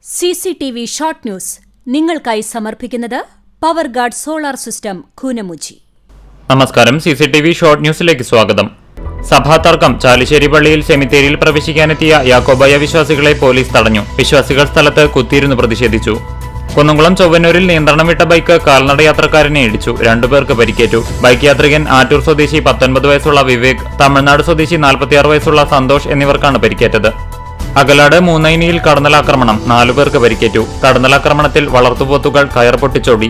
CCTV short news നിങ്ങൾക്കായി സമർപ്പിക്കുന്നത് power guard solar system Koonamuchi. നമസ്കാരം. CCTV ഷോർട്ട് ന്യൂസിലേക്ക് സ്വാഗതം. സഭാതർക്കം. ചാലിശ്ശേരി പള്ളിയിൽ സെമിത്തേരിയിൽ പ്രവേശിക്കാനെത്തിയ യാക്കോബായ വിശ്വാസികളെ പോലീസ് തടഞ്ഞു. വിശ്വാസികൾ സ്ഥലത്ത് കുത്തിയിരുന്നു പ്രതിഷേധിച്ചു. കുന്നംകുളം ചൊവ്വന്നൂരിൽ നിയന്ത്രണം വിട്ട ബൈക്ക് കാൽനട യാത്രക്കാരനെ ഇടിച്ചു. 2 പേർക്ക് പരിക്കേറ്റു. ബൈക്ക് യാത്രികൻ ആറ്റൂർ സ്വദേശി 19 വയസ്സുള്ള വിവേക്, തമിഴ്നാട് സ്വദേശി 46 വയസ്സുള്ള സന്തോഷ് എന്നിവർക്കാണ് പരിക്കേറ്റത്. അകലാട് മൂന്നൈനിയിൽ കടന്നലാക്രമണം. 4 പേർക്ക് പരിക്കേറ്റു. കടന്നലാക്രമണത്തിൽ വളർത്തുപോത്തുകൾ കയർ പൊട്ടിച്ചോടി.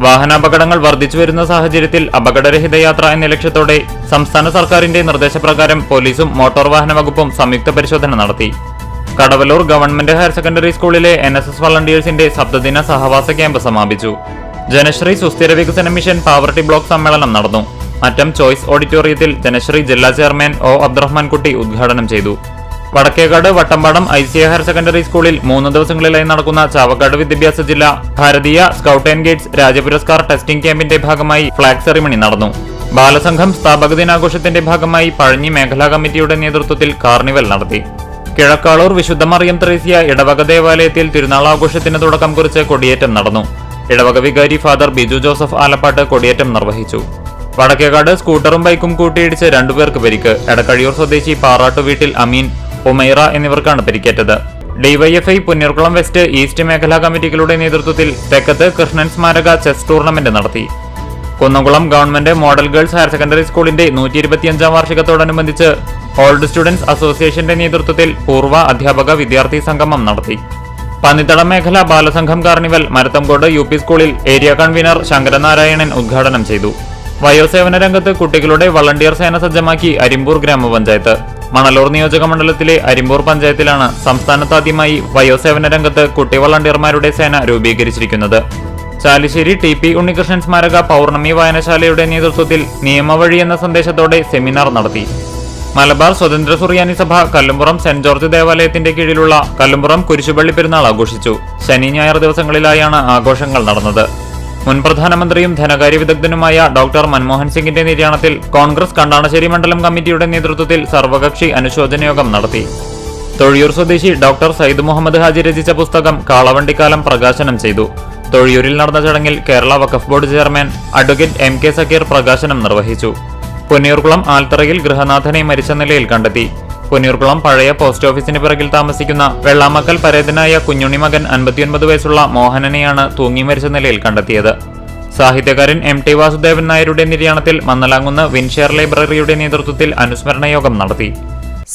വാഹനാപകടങ്ങൾ വർദ്ധിച്ചുവരുന്ന സാഹചര്യത്തിൽ അപകടരഹിത യാത്ര എന്ന ലക്ഷ്യത്തോടെ സംസ്ഥാന സർക്കാരിന്റെ നിർദ്ദേശപ്രകാരം പോലീസും മോട്ടോർ വാഹന വകുപ്പും സംയുക്ത പരിശോധന നടത്തി. കടവല്ലൂർ ഗവൺമെന്റ് ഹയർ സെക്കൻഡറി സ്കൂളിലെ NSS വളണ്ടിയേഴ്സിന്റെ സപ്തദിന സഹവാസ ക്യാമ്പ് സമാപിച്ചു. ജനശ്രീ സുസ്ഥിര വികസന മിഷൻ പാവർട്ടി ബ്ലോക്ക് സമ്മേളനം നടന്നു. അറ്റം ചോയ്സ് ഓഡിറ്റോറിയത്തിൽ ജനശ്രീ ജില്ലാ ചെയർമാൻ O. അബ്ദുറഹ്മാൻ കുട്ടി ഉദ്ഘാടനം ചെയ്തു. Vadakkekad Vattampadam ICA higher secondary സ്കൂളിൽ 3 ദിവസങ്ങളിലായി നടക്കുന്ന ചാവക്കാട് വിദ്യാഭ്യാസ ജില്ലാ Bharatiya scout and guides Rajapuraskar testing ക്യാമ്പിന്റെ ഭാഗമായി ഫ്ളാഗ് സെറിമണി നടന്നു. ബാലസംഘം സ്ഥാപക ദിനാഘോഷത്തിന്റെ ഭാഗമായി പഴഞ്ഞി മേഖലാ കമ്മിറ്റിയുടെ നേതൃത്വത്തിൽ കാർണിവൽ നടത്തി. കിഴക്കാളൂർ വിശുദ്ധ മറിയം ത്രേസ്യ ഇടവക ദേവാലയത്തിൽ തിരുനാൾ ആഘോഷത്തിന് തുടക്കം കുറിച്ച് കൊടിയേറ്റം നടന്നു. ഇടവക വികാരി ഫാദർ ബിജു ജോസഫ് ആലപ്പാട്ട് കൊടിയേറ്റം നിർവഹിച്ചു. വടക്കേക്കാട് സ്കൂട്ടറും ബൈക്കും കൂട്ടിയിടിച്ച് 2 പേർക്ക് പരിക്ക്. എടക്കഴിയൂർ സ്വദേശി പാറാട്ടു വീട്ടിൽ അമീൻ, ഉമൈറ എന്നിവർക്കാണ് പരിക്കേറ്റത്. DYFI പുന്നൂർകുളം വെസ്റ്റ് ഈസ്റ്റ് മേഖലാ കമ്മിറ്റികളുടെ നേതൃത്വത്തിൽ തെക്കത്ത് കൃഷ്ണൻ സ്മാരക ചെസ് ടൂർണമെന്റ് നടത്തി. Kunnamkulam government model girls higher secondary സ്കൂളിന്റെ 125ാം വാർഷികത്തോടനുബന്ധിച്ച് ഓൾഡ് സ്റ്റുഡൻസ് അസോസിയേഷന്റെ നേതൃത്വത്തിൽ പൂർവ്വ അധ്യാപക വിദ്യാർത്ഥി സംഗമം നടത്തി. പന്നിത്തടം മേഖല ബാലസംഘം കാർണിവൽ മരത്തംകോട് UP സ്കൂളിൽ ഏരിയ കൺവീനർ ശങ്കരനാരായണൻ ഉദ്ഘാടനം ചെയ്തു. വയോസേവന രംഗത്ത് കുട്ടികളുടെ വളണ്ടിയർ സേന സജ്ജമാക്കി അരിമ്പൂർ ഗ്രാമപഞ്ചായത്ത്. മണലൂർ നിയോജക മണ്ഡലത്തിലെ അരിമ്പൂർ പഞ്ചായത്തിലാണ് സംസ്ഥാനത്താദ്യമായി വയോസേവന രംഗത്ത് കുട്ടി വളണ്ടിയർമാരുടെ സേന രൂപീകരിച്ചിരിക്കുന്നത്. ചാലിശ്ശേരി TP ഉണ്ണികൃഷ്ണൻ സ്മാരക പൗർണമി വായനശാലയുടെ നേതൃത്വത്തിൽ നിയമവഴി എന്ന സന്ദേശത്തോടെ സെമിനാർ നടത്തി. മലബാർ സ്വതന്ത്ര സുറിയാനി സഭ കല്ലുംപുറം സെന്റ് ജോർജ് ദേവാലയത്തിന്റെ കീഴിലുള്ള കല്ലുംപുറം കുരിശുപള്ളി പെരുന്നാൾ ആഘോഷിച്ചു. ശനി ഞായർ ദിവസങ്ങളിലായാണ് ആഘോഷങ്ങൾ നടന്നത്. മുൻ പ്രധാനമന്ത്രിയും ധനകാര്യ വിദഗ്ധനുമായ ഡോക്ടർ മൻമോഹൻ സിംഗിന്റെ നിര്യാണത്തിൽ കോൺഗ്രസ് കണ്ടാണശ്ശേരി മണ്ഡലം കമ്മിറ്റിയുടെ നേതൃത്വത്തിൽ സർവകക്ഷി അനുശോചന യോഗം നടത്തി. തൊഴിയൂർ സ്വദേശി ഡോക്ടർ സയ്യിദ് മുഹമ്മദ് ഹാജി രചിച്ച പുസ്തകം കാളവണ്ടിക്കാലം പ്രകാശനം ചെയ്തു. തൊഴിയൂരിൽ നടന്ന ചടങ്ങിൽ Kerala Waqf board chairman advocate MK Zakir പ്രകാശനം നിർവഹിച്ചു. പൊന്നിയൂർകുളം ആൽത്തറയിൽ ഗൃഹനാഥനെ മരിച്ച നിലയിൽ കണ്ടെത്തി. പൊന്നിയൂർകുളം പഴയ പോസ്റ്റ് ഓഫീസിന് പിറകിൽ താമസിക്കുന്ന വെള്ളാമക്കൽ പരേതനായ കുഞ്ഞുണ്ണി മകൻ 59 വയസ്സുള്ള മോഹനനെയാണ് തൂങ്ങി മരിച്ച നിലയിൽ കണ്ടെത്തിയത്. സാഹിത്യകാരൻ MT വാസുദേവൻ നായരുടെ നിര്യാണത്തിൽ മന്നലാങ്കുന്ന് വിൻഷെയർ ലൈബ്രറിയുടെ നേതൃത്വത്തിൽ അനുസ്മരണ യോഗം നടത്തി.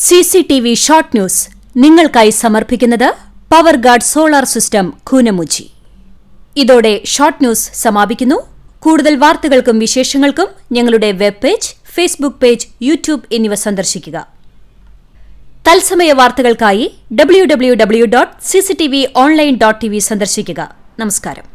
CCTV ഷോർട്ട് ന്യൂസ് നിങ്ങൾക്കായി സമർപ്പിക്കുന്നത് power guard solar system Koonamuchi. ഇതോടെ ഷോർട്ട് ന്യൂസ് സമാപിക്കുന്നു. കൂടുതൽ വാർത്തകൾക്കും വിശേഷങ്ങൾക്കും ഞങ്ങളുടെ web page, Facebook page, YouTube എന്നിവ സന്ദർശിക്കുക. തത്സമയ വാർത്തകൾക്കായി www.cctv online.tv സന്ദർശിക്കുക. നമസ്കാരം.